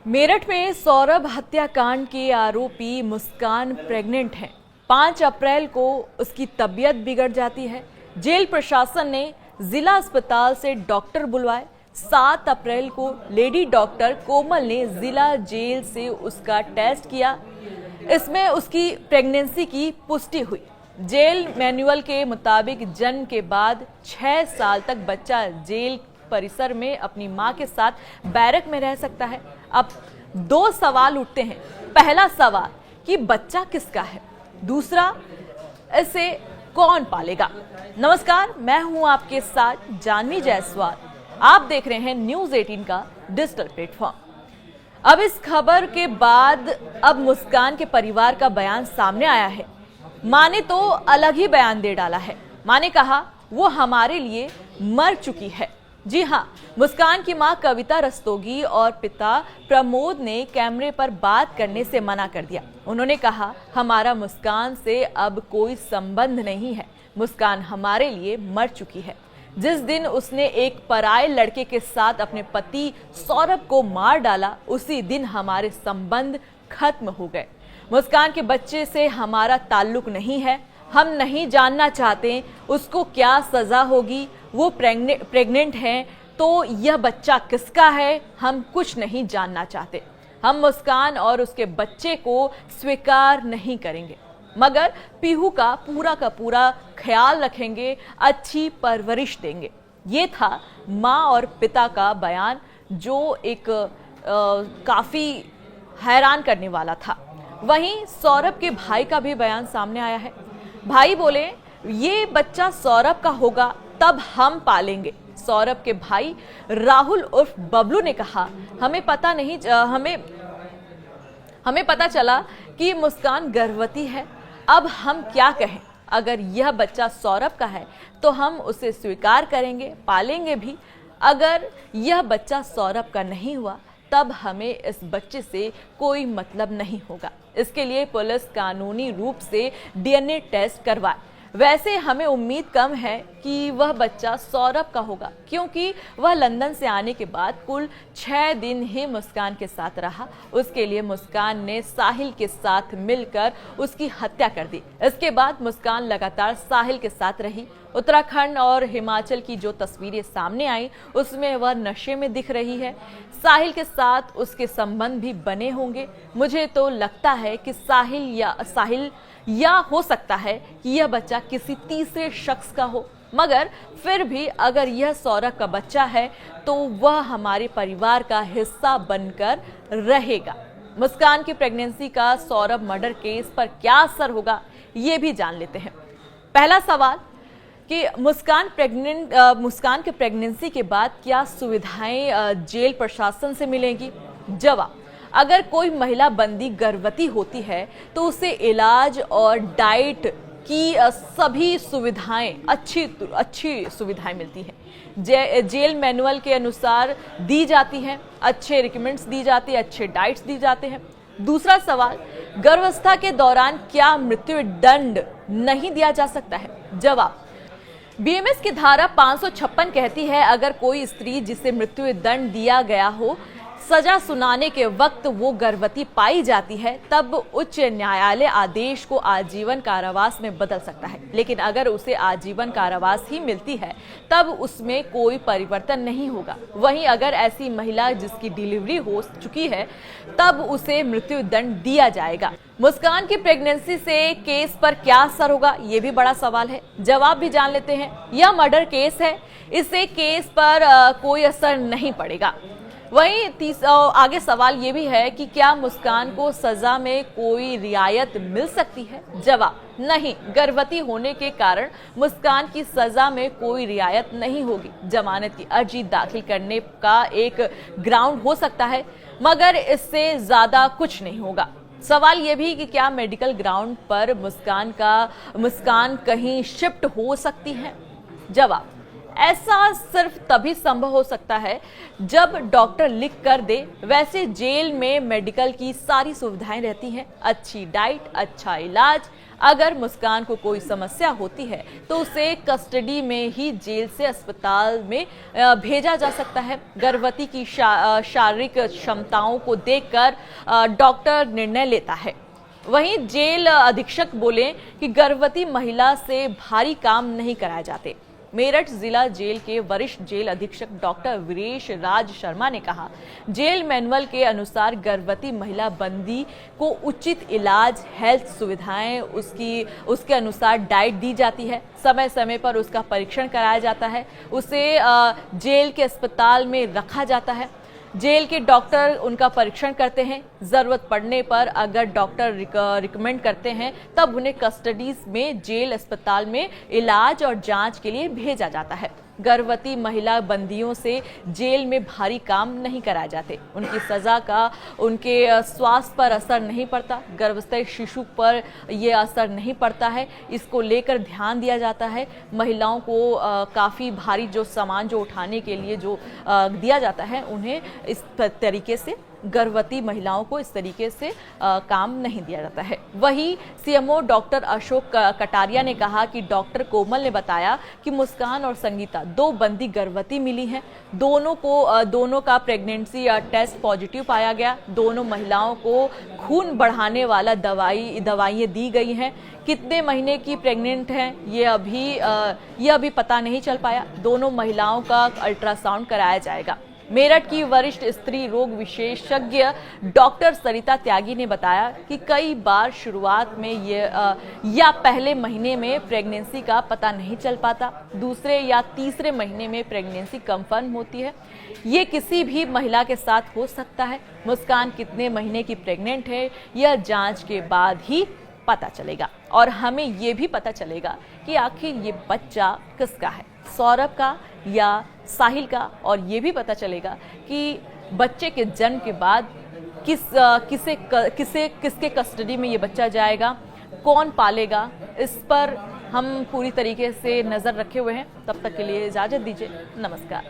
मेरठ में सौरभ हत्याकांड के आरोपी मुस्कान प्रेग्नेंट है। 5 अप्रैल को उसकी तबीयत बिगड़ जाती है। जेल प्रशासन ने जिला अस्पताल से डॉक्टर बुलवाए। 7 अप्रैल को लेडी डॉक्टर कोमल ने जिला जेल से उसका टेस्ट किया। इसमें उसकी प्रेगनेंसी की पुष्टि हुई। जेल मैनुअल के मुताबिक जन्म के बाद 6 साल तक बच्चा जेल परिसर में अपनी मां के साथ बैरक में रह सकता है। अब 2 सवाल उठते हैं। पहला सवाल कि बच्चा किसका है, दूसरा इसे कौन पालेगा। नमस्कार, मैं हूं आपके साथ जानवी जायसवाल। आप देख रहे हैं न्यूज़ 18 का डिजिटल प्लेटफॉर्म। अब इस खबर के बाद अब मुस्कान के परिवार का बयान सामने आया है। मां ने तो अलग ही बयान दे डाला है। मां ने कहा वो हमारे लिए मर चुकी है। जी हां, मुस्कान की मां कविता रस्तोगी और पिता प्रमोद ने कैमरे पर बात करने से मना कर दिया। उन्होंने कहा हमारा मुस्कान से अब कोई संबंध नहीं है। मुस्कान हमारे लिए मर चुकी है। जिस दिन उसने एक पराये लड़के के साथ अपने पति सौरभ को मार डाला, उसी दिन हमारे संबंध खत्म हो गए। मुस्कान के बच्चे से हमारा ताल्लुक नहीं है। हम नहीं जानना चाहते उसको क्या सजा होगी। वो प्रेग्नेंट है तो यह बच्चा किसका है, हम कुछ नहीं जानना चाहते। हम मुस्कान और उसके बच्चे को स्वीकार नहीं करेंगे, मगर पीहू का पूरा ख्याल रखेंगे, अच्छी परवरिश देंगे। ये था माँ और पिता का बयान, जो एक काफी हैरान करने वाला था। वहीं सौरभ के भाई का भी बयान सामने आया है। भाई बोले ये बच्चा सौरभ का होगा तब हम पालेंगे। सौरभ के भाई राहुल उर्फ बबलू ने कहा हमें पता चला कि मुस्कान गर्भवती है। अब हम क्या कहें। अगर यह बच्चा सौरभ का है तो हम उसे स्वीकार करेंगे, पालेंगे भी। अगर यह बच्चा सौरभ का नहीं हुआ तब हमें इस बच्चे से कोई मतलब नहीं होगा। इसके लिए पुलिस कानूनी रूप से डीएनए टेस्ट करवाए। वैसे हमें उम्मीद कम है कि वह बच्चा सौरभ का होगा, क्योंकि वह लंदन से आने के बाद कुल 6 दिन ही मुस्कान के साथ रहा। उसके लिए मुस्कान ने साहिल के साथ मिलकर उसकी हत्या कर दी। इसके बाद मुस्कान लगातार साहिल के साथ रही। उत्तराखंड और हिमाचल की जो तस्वीरें सामने आई उसमें वह नशे में दिख रही है। साहिल के साथ उसके संबंध भी बने होंगे। मुझे तो लगता है कि साहिल या हो सकता है कि यह बच्चा किसी तीसरे शख्स का हो, मगर फिर भी अगर यह सौरभ का बच्चा है तो वह हमारे परिवार का हिस्सा बनकर रहेगा। मुस्कान की प्रेगनेंसी का सौरभ मर्डर केस पर क्या असर होगा, ये भी जान लेते हैं। पहला सवाल कि मुस्कान के प्रेगनेंसी के बाद क्या सुविधाएं जेल प्रशासन से मिलेंगी। जवाब, अगर कोई महिला बंदी गर्भवती होती है तो उसे इलाज और डाइट की सभी सुविधाएं अच्छी सुविधाएं मिलती हैं। जेल मैनुअल के अनुसार दी जाती हैं, अच्छे रिकमेंड्स दी जाती है, अच्छे डाइट्स दी जाते हैं। दूसरा सवाल, गर्भावस्था के दौरान क्या मृत्यु दंड नहीं दिया जा सकता है। जवाब, बीएमएस की धारा 556 कहती है अगर कोई स्त्री जिसे मृत्यु दंड दिया गया हो, सजा सुनाने के वक्त वो गर्भवती पाई जाती है, तब उच्च न्यायालय आदेश को आजीवन कारावास में बदल सकता है। लेकिन अगर उसे आजीवन कारावास ही मिलती है तब उसमें कोई परिवर्तन नहीं होगा। वहीं अगर ऐसी महिला जिसकी डिलीवरी हो चुकी है तब उसे मृत्यु दंड दिया जाएगा। मुस्कान की प्रेगनेंसी से केस पर क्या असर होगा, ये भी बड़ा सवाल है। जवाब भी जान लेते हैं। यह मर्डर केस है, इससे केस पर कोई असर नहीं पड़ेगा। वहीं आगे सवाल ये भी है कि क्या मुस्कान को सजा में कोई रियायत मिल सकती है। जवाब, नहीं, गर्भवती होने के कारण मुस्कान की सजा में कोई रियायत नहीं होगी। जमानत की अर्जी दाखिल करने का एक ग्राउंड हो सकता है, मगर इससे ज्यादा कुछ नहीं होगा। सवाल यह भी कि क्या मेडिकल ग्राउंड पर मुस्कान कहीं शिफ्ट हो सकती है। जवाब, ऐसा सिर्फ तभी संभव हो सकता है जब डॉक्टर लिख कर दे। वैसे जेल में मेडिकल की सारी सुविधाएं रहती हैं, अच्छी डाइट, अच्छा इलाज, अगर मुस्कान को कोई समस्या होती है तो उसे कस्टडी में ही जेल से अस्पताल में भेजा जा सकता है। गर्भवती की शारीरिक क्षमताओं को देखकर डॉक्टर निर्णय लेता है। वहीं जेल अधीक्षक बोले कि गर्भवती महिला से भारी काम नहीं कराए जाते। मेरठ जिला जेल के वरिष्ठ जेल अधीक्षक डॉक्टर वीरेश राज शर्मा ने कहा, जेल मैनुअल के अनुसार गर्भवती महिला बंदी को उचित इलाज, हेल्थ सुविधाएं, उसके अनुसार डाइट दी जाती है, समय समय पर उसका परीक्षण कराया जाता है, उसे जेल के अस्पताल में रखा जाता है। जेल के डॉक्टर उनका परीक्षण करते हैं। जरूरत पड़ने पर अगर डॉक्टर रिकमेंड करते हैं तब उन्हें कस्टडीज में जेल अस्पताल में इलाज और जांच के लिए भेजा जाता है। गर्भवती महिला बंदियों से जेल में भारी काम नहीं कराए जाते। उनकी सजा का उनके स्वास्थ्य पर असर नहीं पड़ता। गर्भस्थ शिशु पर यह असर नहीं पड़ता है। इसको लेकर ध्यान दिया जाता है। महिलाओं को काफ़ी भारी जो सामान जो उठाने के लिए जो दिया जाता है, उन्हें इस तरीके से गर्भवती महिलाओं को इस तरीके से काम नहीं दिया जाता है। वहीं सीएमओ डॉक्टर अशोक कटारिया ने कहा कि डॉक्टर कोमल ने बताया कि मुस्कान और संगीता 2 बंदी गर्भवती मिली हैं। दोनों का प्रेगनेंसी टेस्ट पॉजिटिव पाया गया। दोनों महिलाओं को खून बढ़ाने वाला दवाइयाँ दी गई हैं। कितने महीने की प्रेग्नेंट हैं ये अभी पता नहीं चल पाया। दोनों महिलाओं का अल्ट्रासाउंड कराया जाएगा। मेरठ की वरिष्ठ स्त्री रोग विशेषज्ञ डॉक्टर सरिता त्यागी ने बताया कि कई बार शुरुआत में या पहले महीने में प्रेगनेंसी का पता नहीं चल पाता, दूसरे या तीसरे महीने में प्रेगनेंसी कंफर्म होती है। ये किसी भी महिला के साथ हो सकता है। मुस्कान कितने महीने की प्रेग्नेंट है यह जांच के बाद ही पता चलेगा और हमें ये भी पता चलेगा कि आखिर ये बच्चा किसका है, सौरभ का या साहिल का। और ये भी पता चलेगा कि बच्चे के जन्म के बाद किसके कस्टडी में ये बच्चा जाएगा, कौन पालेगा। इस पर हम पूरी तरीके से नज़र रखे हुए हैं। तब तक के लिए इजाज़त दीजिए। नमस्कार।